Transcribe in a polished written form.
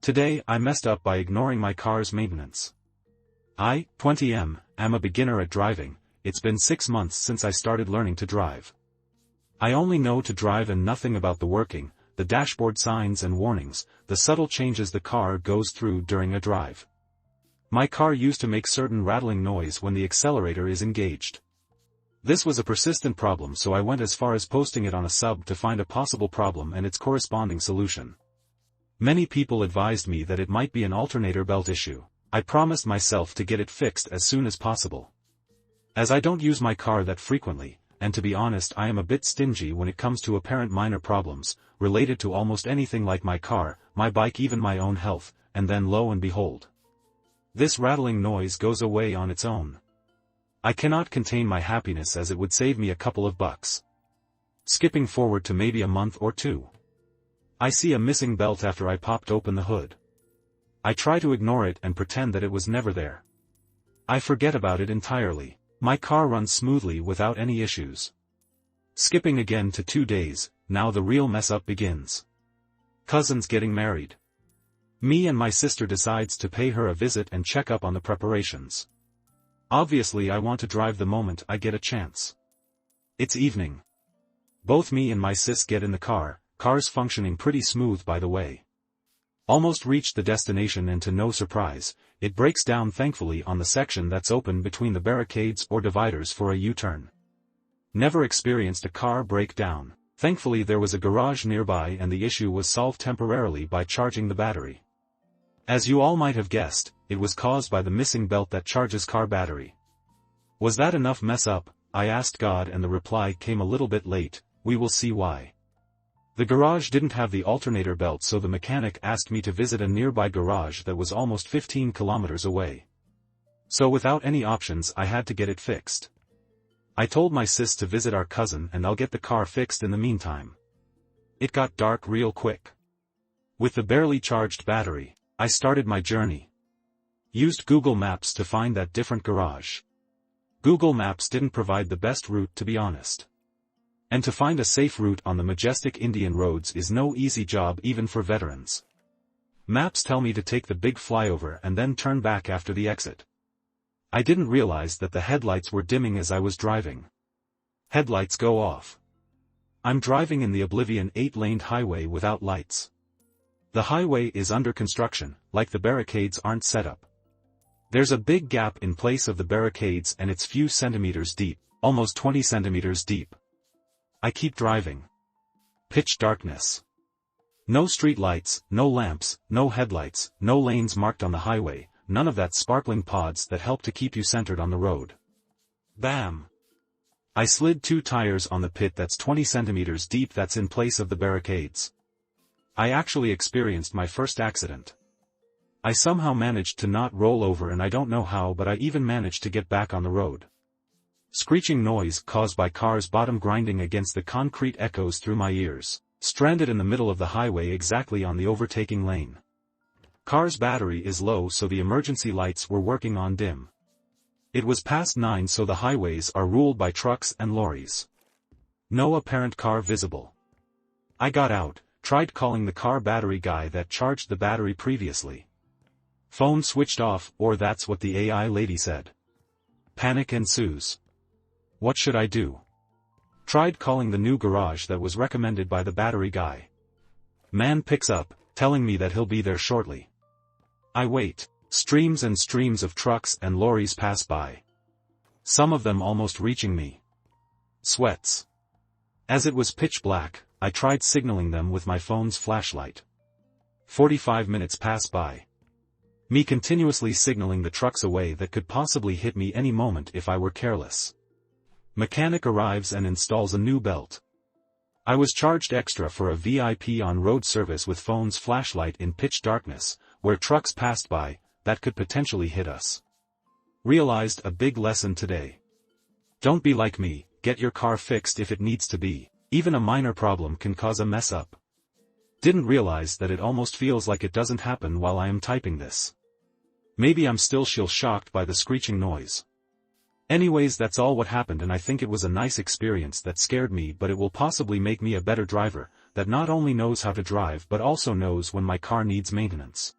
Today I messed up by ignoring my car's maintenance. I, 20M, am a beginner at driving. It's been 6 months since I started learning to drive. I only know to drive and nothing about the working, the dashboard signs and warnings, the subtle changes the car goes through during a drive. My car used to make certain rattling noise when the accelerator is engaged. This was a persistent problem, so I went as far as posting it on a sub to find a possible problem and its corresponding solution. Many people advised me that it might be an alternator belt issue. I promised myself to get it fixed as soon as possible. As I don't use my car that frequently, and to be honest I am a bit stingy when it comes to apparent minor problems, related to almost anything like my car, my bike, even my own health, and then lo and behold, this rattling noise goes away on its own. I cannot contain my happiness as it would save me a couple of bucks. Skipping forward to maybe a month or two. I see a missing belt after I popped open the hood. I try to ignore it and pretend that it was never there. I forget about it entirely. My car runs smoothly without any issues. Skipping again to 2 days, now the real mess up begins. Cousin's getting married. Me and my sister decides to pay her a visit and check up on the preparations. Obviously I want to drive the moment I get a chance. It's evening. Both me and my sis get in the car, car's functioning pretty smooth by the way. Almost reached the destination and to no surprise, it breaks down thankfully on the section that's open between the barricades or dividers for a U-turn. Never experienced a car break down. Thankfully there was a garage nearby and the issue was solved temporarily by charging the battery. As you all might have guessed, it was caused by the missing belt that charges car battery. Was that enough mess up? I asked God and the reply came a little bit late, we will see why. The garage didn't have the alternator belt, so the mechanic asked me to visit a nearby garage that was almost 15 kilometers away. So without any options I had to get it fixed. I told my sis to visit our cousin and I'll get the car fixed in the meantime. It got dark real quick. With the barely charged battery, I started my journey. Used Google Maps to find that different garage. Google Maps didn't provide the best route, to be honest. And to find a safe route on the majestic Indian roads is no easy job even for veterans. Maps tell me to take the big flyover and then turn back after the exit. I didn't realize that the headlights were dimming as I was driving. Headlights go off. I'm driving in the oblivion 8-laned highway without lights. The highway is under construction, like the barricades aren't set up. There's a big gap in place of the barricades and it's few centimeters deep, almost 20 centimeters deep. I keep driving. Pitch darkness. No street lights, no lamps, no headlights, no lanes marked on the highway, none of that sparkling pods that help to keep you centered on the road. Bam! I slid 2 tires on the pit that's 20 centimeters deep that's in place of the barricades. I actually experienced my first accident. I somehow managed to not roll over and I don't know how, but I even managed to get back on the road. Screeching noise caused by cars' bottom grinding against the concrete echoes through my ears, stranded in the middle of the highway exactly on the overtaking lane. Car's battery is low, so the emergency lights were working on dim. It was past 9, so the highways are ruled by trucks and lorries. No apparent car visible. I got out, tried calling the car battery guy that charged the battery previously. Phone switched off, or that's what the AI lady said. Panic ensues. What should I do? Tried calling the new garage that was recommended by the battery guy. Man picks up, telling me that he'll be there shortly. I wait. Streams and streams of trucks and lorries pass by. Some of them almost reaching me. Sweats. As it was pitch black, I tried signaling them with my phone's flashlight. 45 minutes pass by. Me continuously signaling the trucks away that could possibly hit me any moment if I were careless. Mechanic arrives and installs a new belt. I was charged extra for a VIP on-road service with phone's flashlight in pitch darkness, where trucks passed by, that could potentially hit us. Realized a big lesson today. Don't be like me, get your car fixed if it needs to be. Even a minor problem can cause a mess up. Didn't realize that it almost feels like it doesn't happen while I am typing this. Maybe I'm still shocked by the screeching noise. Anyways, that's all what happened, and I think it was a nice experience that scared me, but it will possibly make me a better driver. that not only knows how to drive but also knows when my car needs maintenance.